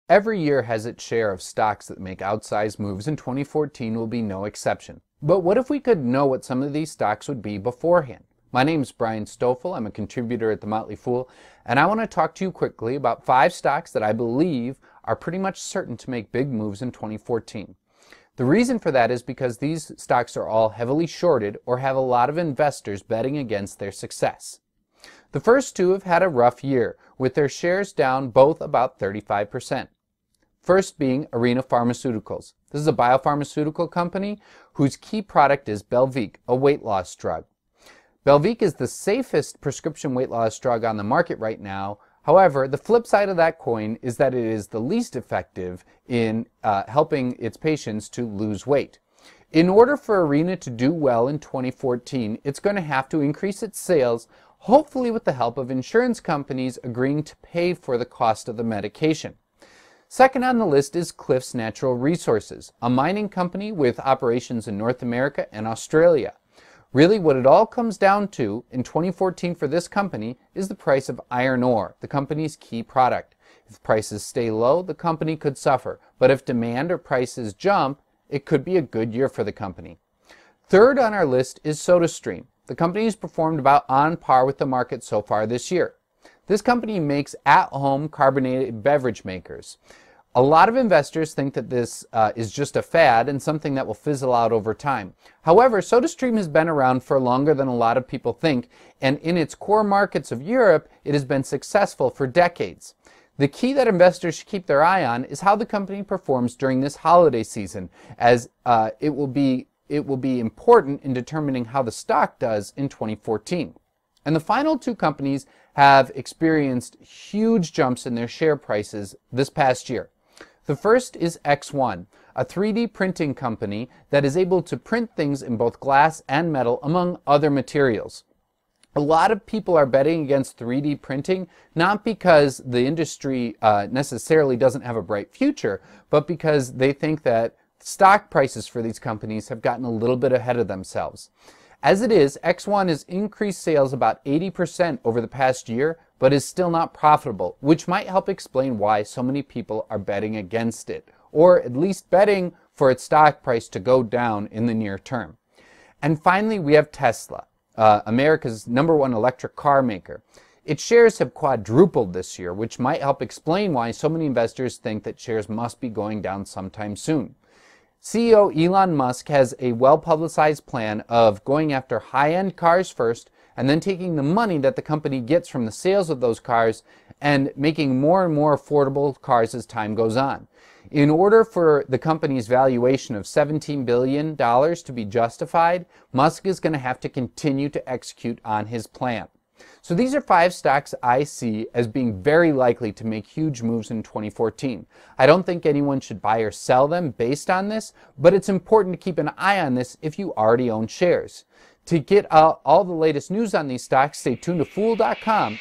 Every year has its share of stocks that make outsized moves, and 2014 will be no exception. But what if we could know what some of these stocks would be beforehand? My name is Brian Stoffel. I'm a contributor at the Motley Fool, and I want to talk to you quickly about 5 stocks that I believe are pretty much certain to make big moves in 2014. The reason for that is because these stocks are all heavily shorted or have a lot of investors betting against their success. The first two have had a rough year, with their shares down both about 35%. First being Arena Pharmaceuticals. This is a biopharmaceutical company whose key product is Belviq, a weight loss drug. Belviq is the safest prescription weight loss drug on the market right now. However, the flip side of that coin is that it is the least effective in helping its patients to lose weight. In order for Arena to do well in 2014, it's going to have to increase its sales, hopefully with the help of insurance companies agreeing to pay for the cost of the medication. Second on the list is Cliffs Natural Resources, a mining company with operations in North America and Australia. Really, what it all comes down to in 2014 for this company is the price of iron ore, the company's key product. If prices stay low, the company could suffer, but if demand or prices jump, it could be a good year for the company. Third on our list is Sodastream. The company has performed about on par with the market so far this year. This company makes at-home carbonated beverage makers. A lot of investors think that this is just a fad and something that will fizzle out over time. However, Sodastream has been around for longer than a lot of people think, and in its core markets of Europe, it has been successful for decades. The key that investors should keep their eye on is how the company performs during this holiday season, as it will be important in determining how the stock does in 2014. And the final two companies have experienced huge jumps in their share prices this past year. The first is X1, a 3D printing company that is able to print things in both glass and metal, among other materials. A lot of people are betting against 3D printing, not because the industry necessarily doesn't have a bright future, but because they think that stock prices for these companies have gotten a little bit ahead of themselves. As it is, X1 has increased sales about 80% over the past year, but is still not profitable, which might help explain why so many people are betting against it, or at least betting for its stock price to go down in the near term. And finally, we have Tesla, America's #1 electric car maker. Its shares have quadrupled this year, which might help explain why so many investors think that shares must be going down sometime soon. CEO Elon Musk has a well-publicized plan of going after high-end cars first and then taking the money that the company gets from the sales of those cars and making more and more affordable cars as time goes on. In order for the company's valuation of $17 billion to be justified, Musk is going to have to continue to execute on his plan. So these are 5 stocks I see as being very likely to make huge moves in 2014. I don't think anyone should buy or sell them based on this, but it's important to keep an eye on this if you already own shares. To get all the latest news on these stocks, stay tuned to Fool.com.